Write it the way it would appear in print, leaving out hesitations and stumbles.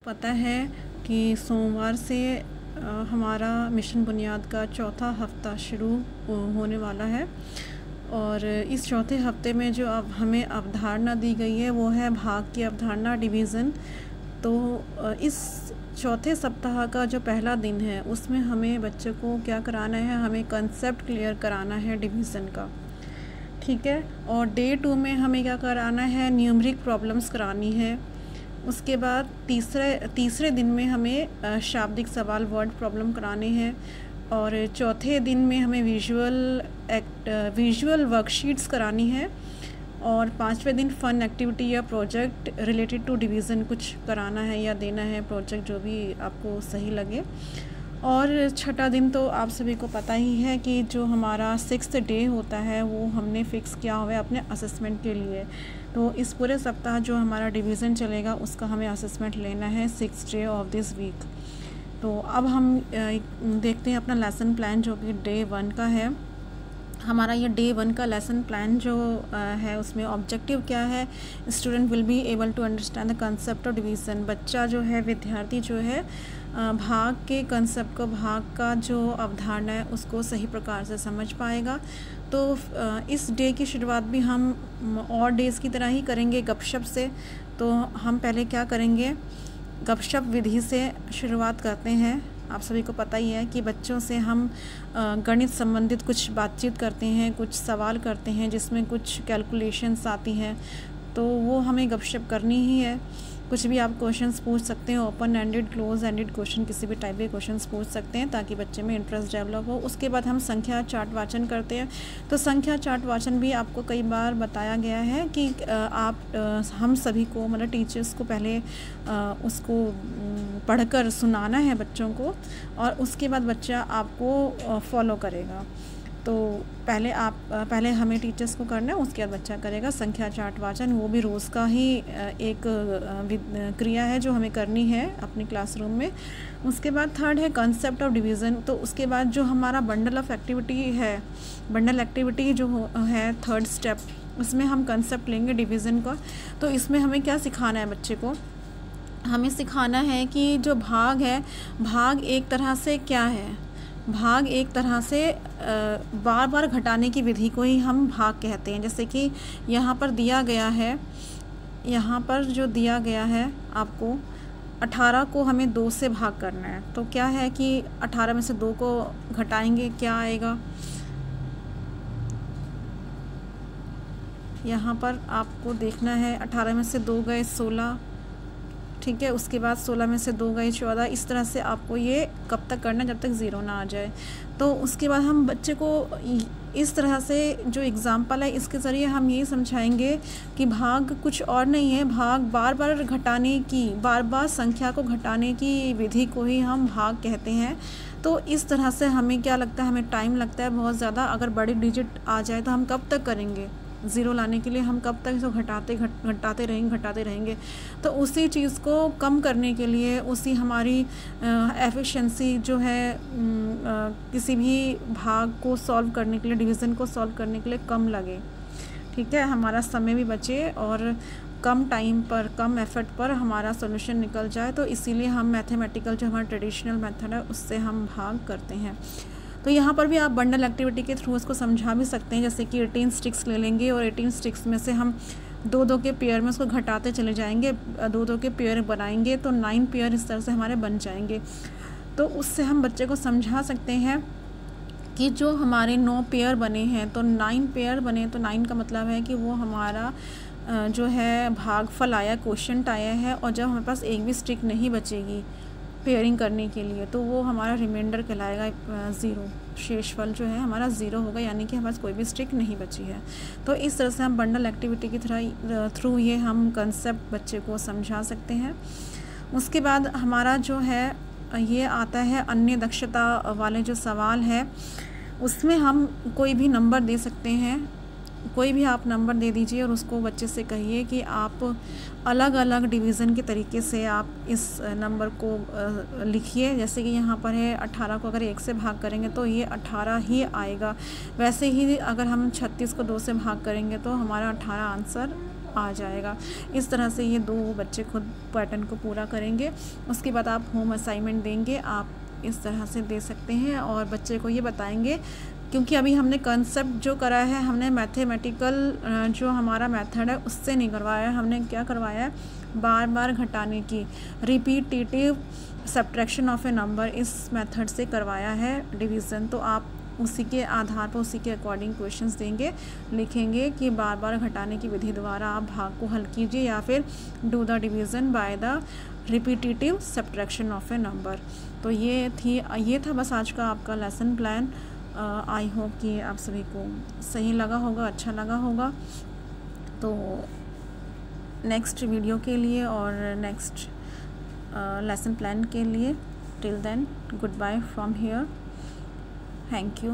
पता है कि सोमवार से हमारा मिशन बुनियाद का चौथा हफ्ता शुरू होने वाला है और इस चौथे हफ्ते में जो अब हमें अवधारणा दी गई है वो है भाग की अवधारणा, डिवीज़न। तो इस चौथे सप्ताह का जो पहला दिन है उसमें हमें बच्चों को क्या कराना है, हमें कंसेप्ट क्लियर कराना है डिवीज़न का, ठीक है। और डे 2 में हमें क्या कराना है, न्यूमरिक प्रॉब्लम्स करानी है। उसके बाद तीसरे दिन में हमें शाब्दिक सवाल, वर्ड प्रॉब्लम कराने हैं। और चौथे दिन में हमें विजुअल वर्कशीट्स करानी है। और पांचवें दिन फ़न एक्टिविटी या प्रोजेक्ट रिलेटेड टू डिवीज़न कुछ कराना है या देना है, प्रोजेक्ट जो भी आपको सही लगे। और छठा दिन तो आप सभी को पता ही है कि जो हमारा 6th डे होता है वो हमने फ़िक्स किया हुआ है अपने असेसमेंट के लिए। तो इस पूरे सप्ताह जो हमारा डिवीज़न चलेगा उसका हमें असेसमेंट लेना है 6th day of this week. तो अब हम देखते हैं अपना लेसन प्लान जो कि डे 1 का है। हमारा ये डे 1 का लेसन प्लान जो है उसमें ऑब्जेक्टिव क्या है, student will be able to understand the concept of division. बच्चा जो है, विद्यार्थी जो है, भाग के कंसेप्ट को, भाग का जो अवधारणा है उसको सही प्रकार से समझ पाएगा। तो इस डे की शुरुआत भी हम और डेज़ की तरह ही करेंगे, गपशप से। तो हम पहले क्या करेंगे, गपशप विधि से शुरुआत करते हैं। आप सभी को पता ही है कि बच्चों से हम गणित संबंधित कुछ बातचीत करते हैं, कुछ सवाल करते हैं जिसमें कुछ कैलकुलेशंस आती हैं, तो वो हमें गपशप करनी ही है। कुछ भी आप क्वेश्चंस पूछ सकते हैं, open ended, close ended question, किसी भी टाइप के क्वेश्चंस पूछ सकते हैं ताकि बच्चे में इंटरेस्ट डेवलप हो। उसके बाद हम संख्या चार्ट वाचन करते हैं। तो संख्या चार्ट वाचन भी आपको कई बार बताया गया है कि हम सभी को, मतलब टीचर्स को पहले उसको पढ़कर सुनाना है बच्चों को और उसके बाद बच्चा आपको फॉलो करेगा। तो पहले हमें टीचर्स को करना है, उसके बाद बच्चा करेगा संख्या चार्ट वाचन। वो भी रोज़ का ही एक क्रिया है जो हमें करनी है अपनी क्लासरूम में। उसके बाद थर्ड है कंसेप्ट ऑफ डिवीज़न। तो उसके बाद जो हमारा बंडल ऑफ एक्टिविटी है, बंडल एक्टिविटी जो है थर्ड स्टेप, उसमें हम कंसेप्ट लेंगे डिवीज़न का। तो इसमें हमें क्या सिखाना है बच्चे को, हमें सिखाना है कि जो भाग है, भाग एक तरह से क्या है, भाग एक तरह से बार बार घटाने की विधि को ही हम भाग कहते हैं। जैसे कि यहाँ पर दिया गया है, यहाँ पर जो दिया गया है आपको, 18 को हमें 2 से भाग करना है। तो क्या है कि 18 में से 2 को घटाएंगे, क्या आएगा, यहाँ पर आपको देखना है 18 में से 2 गए 16, ठीक है। उसके बाद 16 में से 2 गए 14। इस तरह से आपको ये कब तक करना है, जब तक 0 ना आ जाए। तो उसके बाद हम बच्चे को इस तरह से जो एग्ज़ाम्पल है इसके ज़रिए हम ये समझाएंगे कि भाग कुछ और नहीं है, भाग बार बार घटाने की, बार बार संख्या को घटाने की विधि को ही हम भाग कहते हैं। तो इस तरह से हमें क्या लगता है, हमें टाइम लगता है बहुत ज़्यादा। अगर बड़ी डिजिट आ जाए तो हम कब तक करेंगे, 0 लाने के लिए हम कब तक इसको घटाते रहेंगे। तो उसी चीज़ को कम करने के लिए, उसी हमारी एफिशिएंसी जो है किसी भी भाग को सॉल्व करने के लिए, डिवीज़न को सॉल्व करने के लिए कम लगे, ठीक है, हमारा समय भी बचे और कम टाइम पर, कम एफर्ट पर हमारा सॉल्यूशन निकल जाए। तो इसीलिए हम मैथमेटिकल जो हमारा ट्रेडिशनल मेथड है उससे हम भाग करते हैं। तो यहाँ पर भी आप बंडल एक्टिविटी के थ्रू उसको समझा भी सकते हैं। जैसे कि 18 स्टिक्स ले लेंगे और 18 स्टिक्स में से हम 2-2 के पेयर में उसको घटाते चले जाएंगे, 2-2 के पेयर बनाएंगे तो 9 पेयर इस तरह से हमारे बन जाएंगे। तो उससे हम बच्चे को समझा सकते हैं कि जो हमारे 9 पेयर बने हैं तो 9 पेयर बने, तो 9 का मतलब है कि वो हमारा जो है भागफल आया, क्वोशिएंट आया है। और जब हमारे पास एक भी स्टिक नहीं बचेगी पेयरिंग करने के लिए तो वो हमारा रिमाइंडर कहलाएगा 0, शेषफल जो है हमारा 0 होगा, यानी कि हमारे पास कोई भी स्टिक नहीं बची है। तो इस तरह से हम बंडल एक्टिविटी की थ्रू ये हम कंसेप्ट बच्चे को समझा सकते हैं। उसके बाद हमारा जो है ये आता है अन्य दक्षता वाले जो सवाल है, उसमें हम कोई भी नंबर दे सकते हैं, कोई भी आप नंबर दे दीजिए और उसको बच्चे से कहिए कि आप अलग अलग डिवीज़न के तरीके से आप इस नंबर को लिखिए। जैसे कि यहाँ पर है 18 को अगर 1 से भाग करेंगे तो ये 18 ही आएगा। वैसे ही अगर हम 36 को 2 से भाग करेंगे तो हमारा 18 आंसर आ जाएगा। इस तरह से ये 2 बच्चे खुद पैटर्न को पूरा करेंगे। उसके बाद आप होम असाइनमेंट देंगे, आप इस तरह से दे सकते हैं और बच्चे को ये बताएंगे, क्योंकि अभी हमने कंसेप्ट जो करा है, हमने मैथमेटिकल जो हमारा मेथड है उससे नहीं करवाया है। हमने क्या करवाया है, बार बार घटाने की, repetitive subtraction of A number, इस मेथड से करवाया है डिवीज़न। तो आप उसी के आधार पर, उसी के अकॉर्डिंग क्वेश्चंस देंगे, लिखेंगे कि बार बार घटाने की विधि द्वारा आप भाग को हल कीजिए या फिर do the division by the repetitive subtraction of A number. तो ये था बस आज का आपका लेसन प्लान। आई होप कि आप सभी को सही लगा होगा, अच्छा लगा होगा। तो नेक्स्ट वीडियो के लिए और नेक्स्ट लेसन प्लान के लिए, till then good bye from here. Thank you.